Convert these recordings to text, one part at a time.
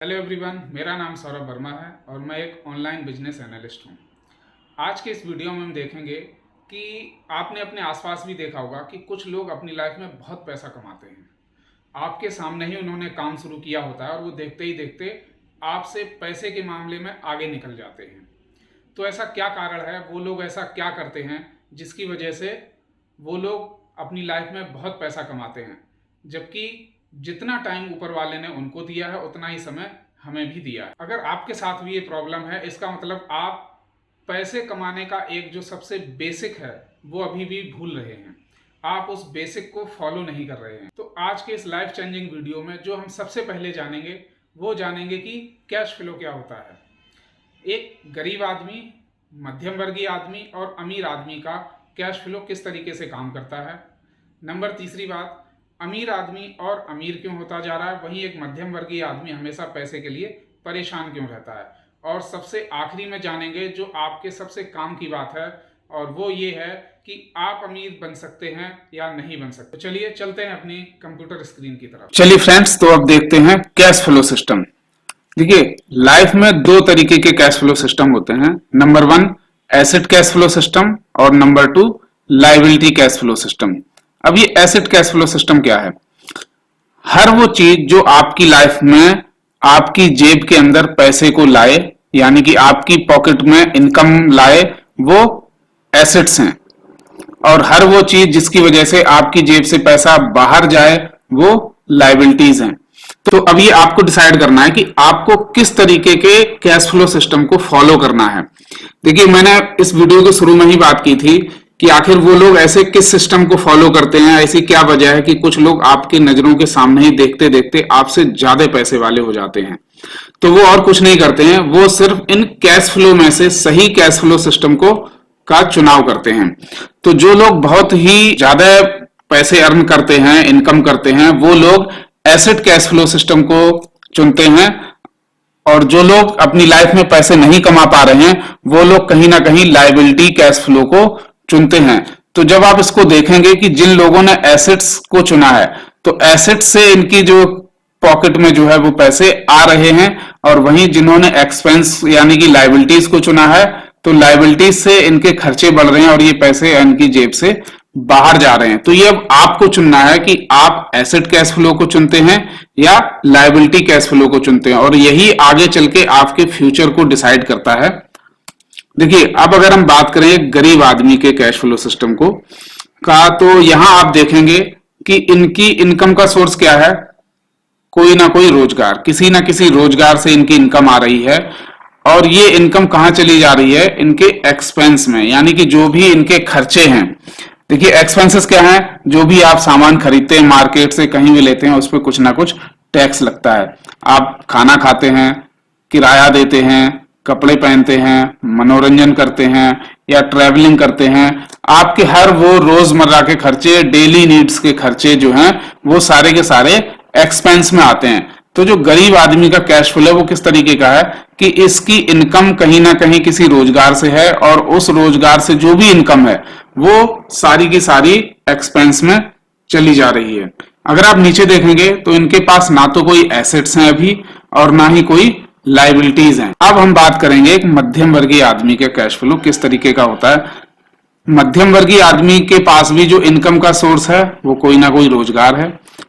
Hello everyone, मेरा नाम सौरभ वर्मा है और मैं एक ऑनलाइन बिजनेस एनालिस्ट हूँ। आज के इस वीडियो में हम देखेंगे कि आपने अपने आसपास भी देखा होगा कि कुछ लोग अपनी लाइफ में बहुत पैसा कमाते हैं। आपके सामने ही उन्होंने काम शुरू किया होता है और वो देखते ही देखते आपसे पैसे के मामले में आगे निकल जाते हैं। तो ऐसा क्या कारण है, वो लोग ऐसा क्या करते हैं जिसकी वजह से वो लोग अपनी लाइफ में बहुत पैसा कमाते हैं, जबकि जितना टाइम ऊपर वाले ने उनको दिया है उतना ही समय हमें भी दिया है। अगर आपके साथ भी ये प्रॉब्लम है, इसका मतलब आप पैसे कमाने का एक जो सबसे बेसिक है वो अभी भी भूल रहे हैं। आप उस बेसिक को फॉलो नहीं कर रहे हैं। तो आज के इस लाइफ चेंजिंग वीडियो में जो हम सबसे पहले जानेंगे वो जानेंगे कि कैश फ्लो क्या होता है। एक गरीब आदमी, मध्यम वर्गीय आदमी और अमीर आदमी का कैश फ्लो किस तरीके से काम करता है। नंबर तीसरी बात, अमीर आदमी और अमीर क्यों होता जा रहा है, वहीं एक मध्यम वर्गीय आदमी हमेशा पैसे के लिए परेशान क्यों रहता है। और सबसे आखिरी में जानेंगे जो आपके सबसे काम की बात है, और वो ये है कि आप अमीर बन सकते हैं या नहीं बन सकते। चलिए चलते हैं अपनी कंप्यूटर स्क्रीन की तरफ। चलिए फ्रेंड्स, तो अब देखते हैं कैश फ्लो सिस्टम। देखिए, लाइफ में दो तरीके के कैश फ्लो सिस्टम होते हैं। Number 1 asset cash flow system और number 2 liability cash flow system. अब ये एसेट कैश फ्लो सिस्टम क्या है? हर वो चीज जो आपकी लाइफ में आपकी जेब के अंदर पैसे को लाए, यानी कि आपकी पॉकेट में इनकम लाए, वो एसेट्स हैं। और हर वो चीज जिसकी वजह से आपकी जेब से पैसा बाहर जाए, वो लायबिलिटीज हैं। तो अब ये आपको डिसाइड करना है कि आपको किस तरीके के कैश फ्लो सिस्टम को फॉलो करना है। देखिए, मैंने इस वीडियो के शुरू में ही बात की थी कि आखिर वो लोग ऐसे किस सिस्टम को फॉलो करते हैं। ऐसी क्या वजह है कि कुछ लोग आपकी नजरों के सामने ही देखते देखते आपसे ज्यादा पैसे वाले हो जाते हैं। तो वो और कुछ नहीं करते हैं, वो सिर्फ इन कैश फ्लो में से सही कैश फ्लो सिस्टम का चुनाव करते हैं। तो जो लोग बहुत ही ज्यादा पैसे अर्न करते हैं, इनकम करते हैं, वो लोग एसेट कैश फ्लो सिस्टम को चुनते हैं। और जो लोग अपनी लाइफ में पैसे नहीं कमा पा रहे हैं, वो लोग कहीं ना कहीं लायबिलिटी कैश फ्लो को चुनते हैं। तो जब आप इसको देखेंगे कि जिन लोगों ने एसेट्स को चुना है, तो एसेट से इनकी जो पॉकेट में जो है वो पैसे आ रहे हैं, और वहीं जिन्होंने एक्सपेंस यानी कि लायबिलिटीज को चुना है, तो लायबिलिटीज से इनके खर्चे बढ़ रहे हैं और ये पैसे इनकी जेब से बाहर जा रहे हैं। तो ये अब आपको चुनना है कि आप एसेट कैश फ्लो को चुनते हैं या लायबिलिटी कैश फ्लो को चुनते हैं, और यही आगे चल के आपके फ्यूचर को डिसाइड करता है। देखिए, अब अगर हम बात करें गरीब आदमी के कैश फ्लो सिस्टम तो यहां आप देखेंगे कि इनकी इनकम का सोर्स क्या है? कोई ना कोई रोजगार, किसी ना किसी रोजगार से इनकी इनकम आ रही है। और ये इनकम कहां चली जा रही है? इनके एक्सपेंस में, यानी कि जो भी इनके खर्चे हैं। देखिए, एक्सपेंसेस क्या है? जो भी आप सामान खरीदते हैं, मार्केट से कहीं भी लेते हैं, उस पर कुछ ना कुछ टैक्स लगता है। आप खाना खाते हैं, किराया देते हैं, कपड़े पहनते हैं, मनोरंजन करते हैं या ट्रैवलिंग करते हैं। आपके हर वो रोजमर्रा के खर्चे, डेली नीड्स के खर्चे जो हैं, वो सारे के सारे एक्सपेंस में आते हैं। तो जो गरीब आदमी का कैश फ्लो है वो किस तरीके का है कि इसकी इनकम कहीं ना कहीं किसी रोजगार से है, और उस रोजगार से जो भी इनकम है वो सारी की सारी एक्सपेंस में चली जा रही है। अगर आप नीचे देखेंगे तो इनके पास ना तो कोई एसेट्स हैं अभी, और ना ही कोई लायबिलिटीज हैं। अब हम बात करेंगे एक मध्यम वर्गीय आदमी का कैश फ्लो किस तरीके का होता है। मध्यम वर्गीय आदमी के पास भी जो इनकम का सोर्स है वो कोई ना कोई रोजगार है।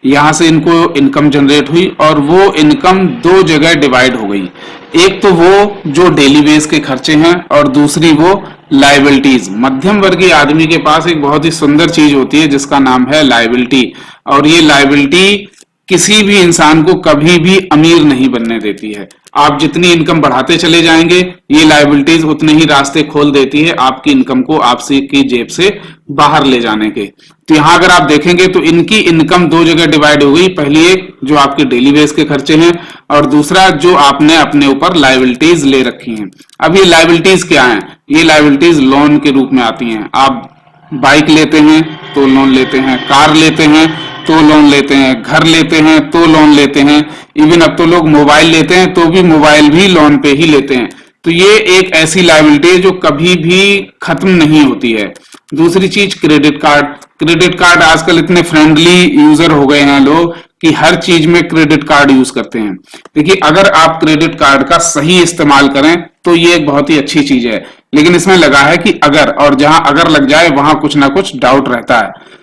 यहां से इनको इनकम जनरेट हुई, और वो इनकम दो जगह डिवाइड हो गई। एक तो वो जो डेली बेस के खर्चे हैं, और दूसरी वो लायबिलिटीज। मध्यम वर्गीय आदमी के पास एक बहुत ही सुंदर चीज होती है जिसका नाम है लायबिलिटी, और ये लायबिलिटी किसी भी इंसान को कभी भी अमीर नहीं बनने देती है। आप जितनी इनकम बढ़ाते चले जाएंगे, ये लायबिलिटीज उतने ही रास्ते खोल देती है आपकी इनकम को आपसे की जेब से बाहर ले जाने के। तो यहां अगर आप देखेंगे तो इनकी इनकम दो जगह डिवाइड हो गई। पहली एक जो आपके डेली बेस के खर्चे हैं, और दूसरा जो आपने अपने ऊपर लायबिलिटीज ले रखी हैं। अब ये लायबिलिटीज क्या हैं? ये लायबिलिटीज लोन के रूप में आती हैं। आप बाइक लेते हैं तो लोन लेते हैं, कार लेते हैं तो लोन लेते हैं, घर लेते हैं तो लोन लेते हैं, इवन अब तो लोग मोबाइल लेते हैं तो भी मोबाइल भी लोन पे ही लेते हैं। तो ये एक ऐसी लायबिलिटी है जो कभी भी खत्म नहीं होती है। दूसरी चीज क्रेडिट कार्ड। क्रेडिट कार्ड आजकल इतने फ्रेंडली यूजर हो गए हैं लोग कि हर चीज में क्रेडिट कार्ड यूज करते हैं। देखिए, अगर आप क्रेडिट कार्ड का सही इस्तेमाल करें तो ये एक बहुत ही अच्छी चीज है, लेकिन इसमें लगा है कि अगर, और जहां अगर लग जाए वहां कुछ ना कुछ डाउट रहता है।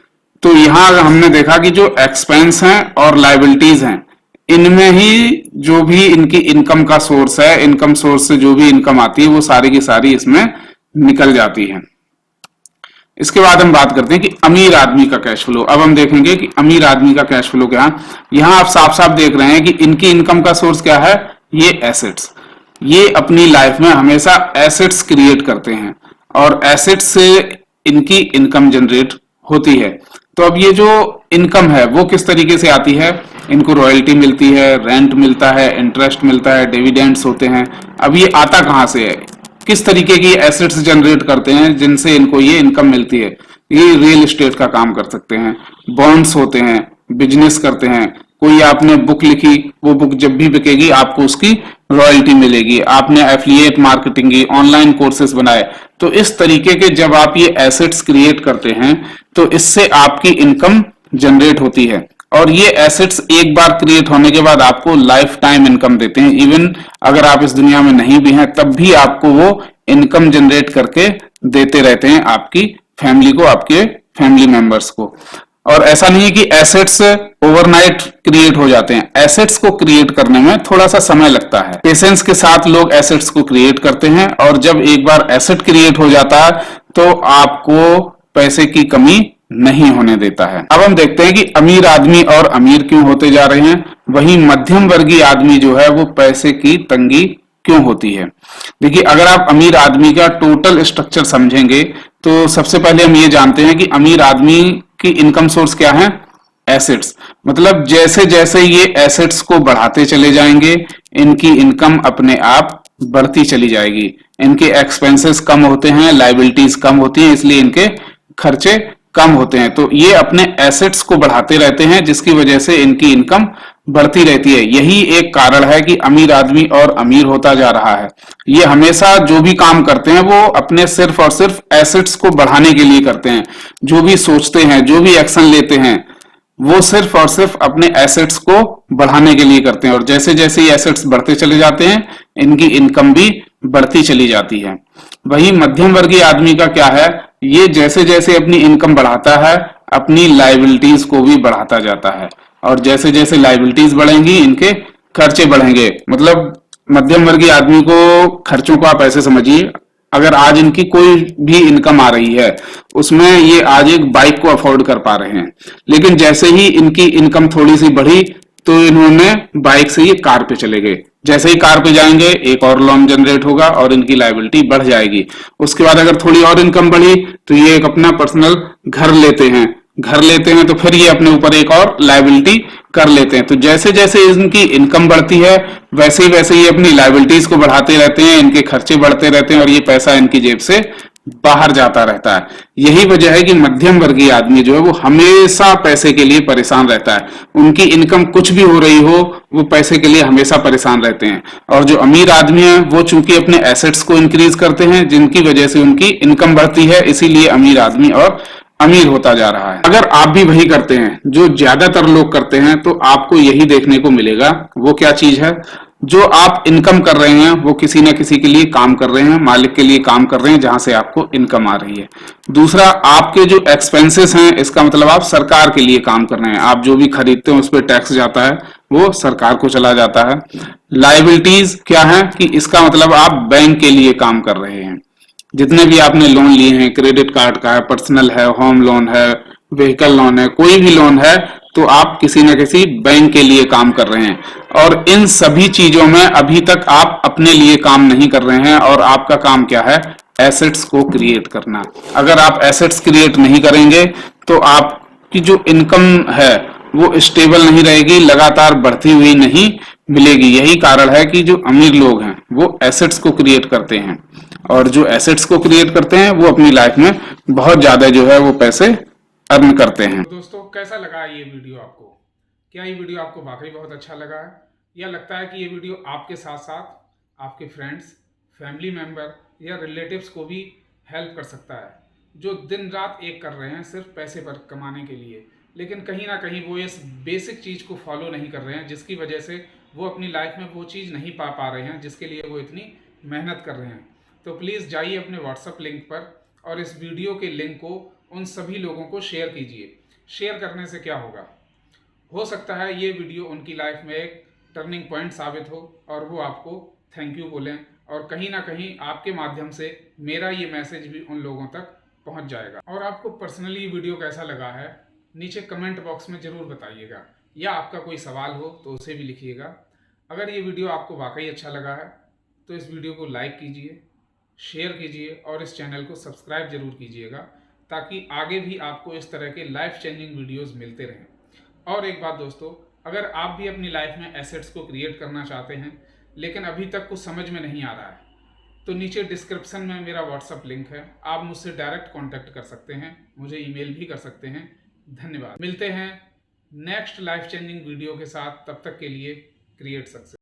तो यहां हमने देखा कि जो एक्सपेंस हैं और लाइबिलिटीज हैं, इनमें ही जो भी इनकी इनकम का सोर्स है, इनकम सोर्स से जो भी इनकम आती है वो सारी की सारी इसमें निकल जाती है। इसके बाद हम बात करते हैं कि अमीर आदमी का कैश फ्लो। अब हम देखेंगे कि अमीर आदमी का कैश फ्लो क्या है। यहां आप साफ साफ देख रहे हैं कि इनकी इनकम का सोर्स क्या है, ये एसेट्स। ये अपनी लाइफ में हमेशा एसेट्स क्रिएट करते हैं और एसेट्स से इनकी इनकम जनरेट होती है। तो अब ये जो इनकम है वो किस तरीके से आती है, इनको रॉयल्टी मिलती है, रेंट मिलता है, इंटरेस्ट मिलता है, डिविडेंड्स होते हैं। अब ये आता कहां से है, किस तरीके की एसेट्स जनरेट करते हैं जिनसे इनको ये इनकम मिलती है। ये रियल एस्टेट का काम कर सकते हैं, बॉन्ड्स होते हैं, बिजनेस करते हैं। कोई आपने बुक लिखी, वो बुक जब भी बिकेगी आपको उसकी रॉयल्टी मिलेगी। आपने एफिलिएट मार्केटिंग की, ऑनलाइन कोर्सेज बनाए, तो इस तरीके के जब आप ये एसेट्स क्रिएट करते हैं तो इससे आपकी इनकम जनरेट होती है। और ये एसेट्स एक बार क्रिएट होने के बाद आपको लाइफ टाइम इनकम देते हैं। इवन अगर आप इस दुनिया में नहीं भी हैं तब भी आपको वो इनकम जनरेट करके देते रहते हैं, आपकी फैमिली को, आपके फैमिली मेंबर्स को। और ऐसा नहीं है कि एसेट्स ओवरनाइट क्रिएट हो जाते हैं। एसेट्स को क्रिएट करने में थोड़ा सा समय लगता है, पेशेंस के साथ लोग एसेट्स को क्रिएट करते हैं। और जब एक बार एसेट क्रिएट हो जाता है तो आपको पैसे की कमी नहीं होने देता है। अब हम देखते हैं कि अमीर आदमी और अमीर क्यों होते जा रहे हैं, वहीं मध्यम वर्गीय आदमी जो है वो पैसे की तंगी क्यों होती है। देखिए, अगर आप अमीर आदमी का टोटल स्ट्रक्चर समझेंगे तो सबसे पहले हम ये जानते हैं कि अमीर आदमी की इनकम सोर्स क्या है, एसेट्स। मतलब जैसे जैसे ये एसेट्स को बढ़ाते चले जाएंगे इनकी इनकम अपने आप बढ़ती चली जाएगी। इनके एक्सपेंसेस कम होते हैं, लाइबिलिटीज कम होती हैं, इसलिए इनके खर्चे कम होते हैं। तो ये अपने एसेट्स को बढ़ाते रहते हैं जिसकी वजह से इनकी इनकम बढ़ती रहती है। यही एक कारण है कि अमीर आदमी और अमीर होता जा रहा है। ये हमेशा जो भी काम करते हैं वो अपने सिर्फ और सिर्फ एसेट्स को बढ़ाने के लिए करते हैं। जो भी सोचते हैं, जो भी एक्शन लेते हैं, वो सिर्फ और सिर्फ अपने एसेट्स को बढ़ाने के लिए करते हैं। और जैसे जैसे ये एसेट्स बढ़ते चले जाते हैं इनकी इनकम भी बढ़ती चली जाती है। वही मध्यम वर्गीय आदमी का क्या है, ये जैसे जैसे अपनी इनकम बढ़ाता है अपनी लाइबिलिटीज को भी बढ़ाता जाता है। और जैसे जैसे लाइबिलिटीज बढ़ेंगी इनके खर्चे बढ़ेंगे। मतलब मध्यम वर्गीय आदमी को खर्चों को आप ऐसे समझिए, अगर आज इनकी कोई भी इनकम आ रही है उसमें ये आज एक बाइक को अफोर्ड कर पा रहे हैं, लेकिन जैसे ही इनकी इनकम थोड़ी सी बढ़ी तो इन्होंने बाइक से ये कार पे चले गए। जैसे ही कार पे जाएंगे एक और लोन जनरेट होगा और इनकी लाइबिलिटी बढ़ जाएगी। उसके बाद अगर थोड़ी और इनकम बढ़ी तो ये एक अपना पर्सनल घर लेते हैं। घर लेते हैं तो फिर ये अपने ऊपर एक और लाइबिलिटी कर लेते हैं। तो जैसे जैसे इनकी इनकम बढ़ती है वैसे ही ये अपनी लाइबिलिटीज को बढ़ाते रहते हैं, इनके खर्चे बढ़ते रहते हैं और ये पैसा इनकी जेब से बाहर जाता रहता है। यही वजह है कि मध्यम वर्गीय आदमी जो है वो हमेशा पैसे के लिए परेशान रहता है। उनकी इनकम कुछ भी हो रही हो वो पैसे के लिए हमेशा परेशान रहते हैं। और जो अमीर आदमी है वो चूंकि अपने एसेट्स को इंक्रीज करते हैं जिनकी वजह से उनकी इनकम बढ़ती है, इसीलिए अमीर आदमी और अमीर होता जा रहा है। अगर आप भी वही करते हैं जो ज्यादातर लोग करते हैं तो आपको यही देखने को मिलेगा। वो क्या चीज है, जो आप इनकम कर रहे हैं वो किसी ना किसी के लिए काम कर रहे हैं, मालिक के लिए काम कर रहे हैं जहां से आपको इनकम आ रही है। दूसरा, आपके जो एक्सपेंसेस हैं इसका मतलब आप सरकार के लिए काम कर रहे हैं। आप जो भी खरीदते हैं उस पर टैक्स जाता है, वो सरकार को चला जाता है। लाइबिलिटीज क्या है कि इसका मतलब आप बैंक के लिए काम कर रहे हैं। जितने भी आपने लोन लिए हैं, क्रेडिट कार्ड का है, पर्सनल है, होम लोन है, व्हीकल लोन है, कोई भी लोन है, तो आप किसी न किसी बैंक के लिए काम कर रहे हैं। और इन सभी चीजों में अभी तक आप अपने लिए काम नहीं कर रहे हैं और आपका काम क्या है, एसेट्स को क्रिएट करना। अगर आप एसेट्स क्रिएट नहीं करेंगे तो आपकी जो इनकम है वो स्टेबल नहीं रहेगी, लगातार बढ़ती हुई नहीं मिलेगी। यही कारण है कि जो अमीर लोग हैं वो एसेट्स को क्रिएट करते हैं और जो एसेट्स को क्रिएट करते हैं वो अपनी लाइफ में बहुत ज्यादा जो है वो पैसे अर्न करते हैं। तो दोस्तों, कैसा लगा ये वीडियो आपको? क्या ये वीडियो आपको वाकई बहुत अच्छा लगा है, या लगता है कि ये वीडियो आपके साथ साथ आपके फ्रेंड्स, फैमिली मेम्बर या रिलेटिव्स को भी हेल्प कर सकता है, जो दिन रात एक कर रहे हैं सिर्फ पैसे पर कमाने के लिए? लेकिन कहीं ना कहीं वो इस बेसिक चीज़ को फॉलो नहीं कर रहे हैं, जिसकी वजह से वो अपनी लाइफ में वो चीज़ नहीं पा रहे हैं जिसके लिए वो इतनी मेहनत कर रहे हैं। तो प्लीज़ जाइए अपने व्हाट्सएप लिंक पर और इस वीडियो के लिंक को उन सभी लोगों को शेयर कीजिए। शेयर करने से क्या होगा, हो सकता है ये वीडियो उनकी लाइफ में एक टर्निंग पॉइंट साबित हो और वो आपको थैंक यू बोलें, और कहीं ना कहीं आपके माध्यम से मेरा ये मैसेज भी उन लोगों तक पहुंच जाएगा। और आपको पर्सनली वीडियो कैसा लगा है नीचे कमेंट बॉक्स में ज़रूर बताइएगा, या आपका कोई सवाल हो तो उसे भी लिखिएगा। अगर ये वीडियो आपको वाकई अच्छा लगा है तो इस वीडियो को लाइक कीजिए, शेयर कीजिए और इस चैनल को सब्सक्राइब जरूर कीजिएगा, ताकि आगे भी आपको इस तरह के लाइफ चेंजिंग वीडियोस मिलते रहें। और एक बात दोस्तों, अगर आप भी अपनी लाइफ में एसेट्स को क्रिएट करना चाहते हैं लेकिन अभी तक कुछ समझ में नहीं आ रहा है, तो नीचे डिस्क्रिप्शन में मेरा व्हाट्सअप लिंक है, आप मुझसे डायरेक्ट कांटेक्ट कर सकते हैं, मुझे ईमेल भी कर सकते हैं। धन्यवाद। मिलते हैं नेक्स्ट लाइफ चेंजिंग वीडियो के साथ, तब तक के लिए क्रिएट सक्सेस।